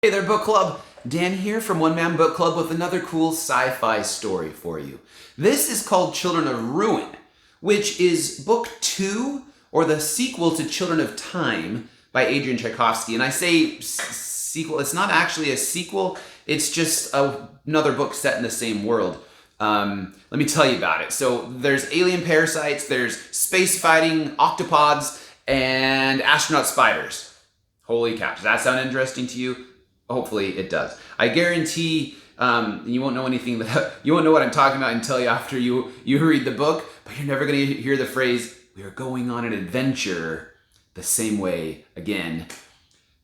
Hey there, book club. Dan here from One Man Book Club with another cool sci-fi story for you. This is called Children of Ruin, which is book 2 or the sequel to Children of Time by Adrian Tchaikovsky. And I say sequel, it's not actually a sequel, it's just another book set in the same world. Let me tell you about it. So there's alien parasites, there's space fighting octopods, and astronaut spiders. Holy cow, does that sound interesting to you? Hopefully it does. I guarantee you won't know anything you won't know what I'm talking about until after you read the book, but you're never going to hear the phrase, "We are going on an adventure the same way again."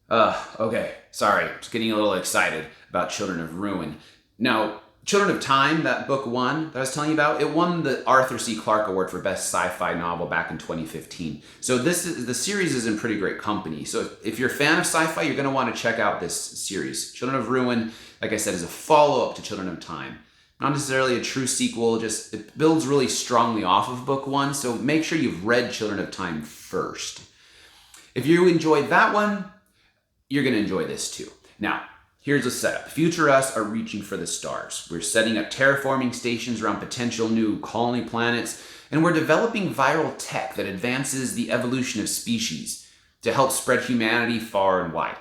Okay, sorry, just getting a little excited about Children of Ruin. Now, Children of Time, that book 1 that I was telling you about, it won the Arthur C. Clarke Award for Best Sci-Fi Novel back in 2015. So the series is in pretty great company. So if you're a fan of sci-fi, you're going to want to check out this series. Children of Ruin, like I said, is a follow-up to Children of Time. Not necessarily a true sequel, just it builds really strongly off of book 1, so make sure you've read Children of Time first. If you enjoyed that one, you're going to enjoy this too. Now, here's the setup. Future us are reaching for the stars. We're setting up terraforming stations around potential new colony planets, and we're developing viral tech that advances the evolution of species to help spread humanity far and wide.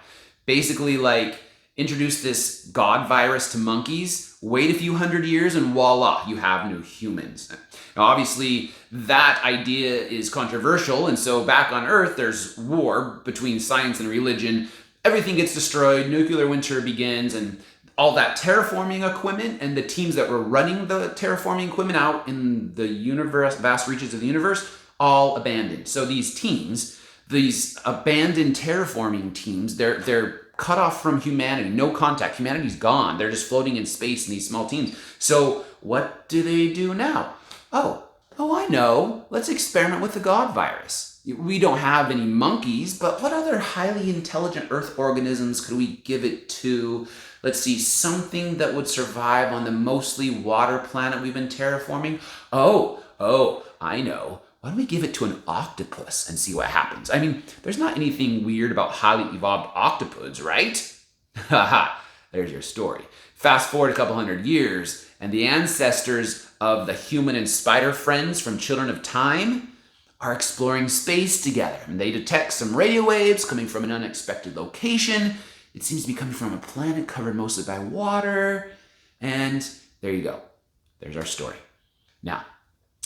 Basically, like, introduce this god virus to monkeys, wait a few hundred years, and voila, you have new humans. Now, obviously, that idea is controversial, and so back on Earth, there's war between science and religion. Everything gets destroyed, nuclear winter begins, and all that terraforming equipment and the teams that were running the terraforming equipment out in the universe, vast reaches of the universe, all abandoned. So these teams, these abandoned terraforming teams, they're cut off from humanity, no contact. Humanity's gone. They're just floating in space in these small teams. So what do they do now? Oh, I know. Let's experiment with the God virus. We don't have any monkeys, but what other highly intelligent Earth organisms could we give it to? Let's see, something that would survive on the mostly water planet we've been terraforming. Oh, I know. Why don't we give it to an octopus and see what happens? I mean, there's not anything weird about highly evolved octopods, right? Haha, there's your story. Fast forward a couple hundred years, and the ancestors of the human and spider friends from Children of Time are exploring space together, and they detect some radio waves coming from an unexpected location. It seems to be coming from a planet covered mostly by water, and there you go. There's our story. Now,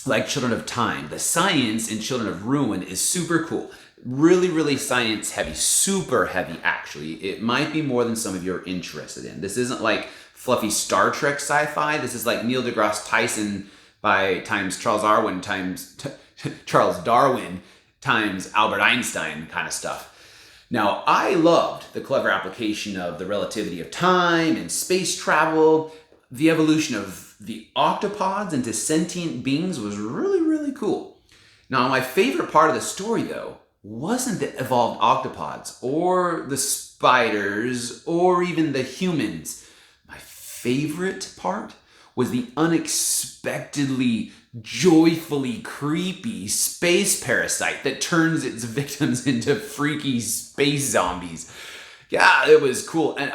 like Children of Time, the science in Children of Ruin is super cool. Really, really science heavy, super heavy actually. It might be more than some of you are interested in. This isn't like fluffy Star Trek sci-fi. This is like Neil deGrasse Tyson by times Charles Darwin times Albert Einstein kind of stuff. Now, I loved the clever application of the relativity of time and space travel. The evolution of the octopods into sentient beings was really, really cool. Now, my favorite part of the story, though, wasn't the evolved octopods or the spiders or even the humans. My favorite part was the unexpectedly, joyfully creepy space parasite that turns its victims into freaky space zombies. Yeah, it was cool. And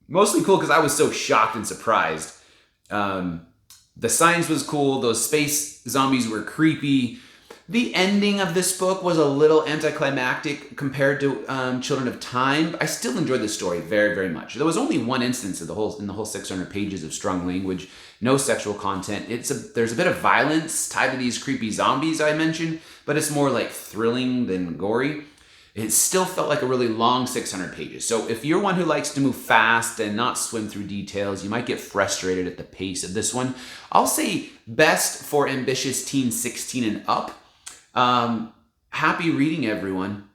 mostly cool because I was so shocked and surprised. The science was cool. Those space zombies were creepy. The ending of this book was a little anticlimactic compared to Children of Time. I still enjoyed the story very, very much. There was only one instance in the whole 600 pages of strong language, no sexual content. There's a bit of violence tied to these creepy zombies I mentioned, but it's more like thrilling than gory. It still felt like a really long 600 pages. So if you're one who likes to move fast and not swim through details, you might get frustrated at the pace of this one. I'll say best for ambitious teens 16 and up. Happy reading, everyone.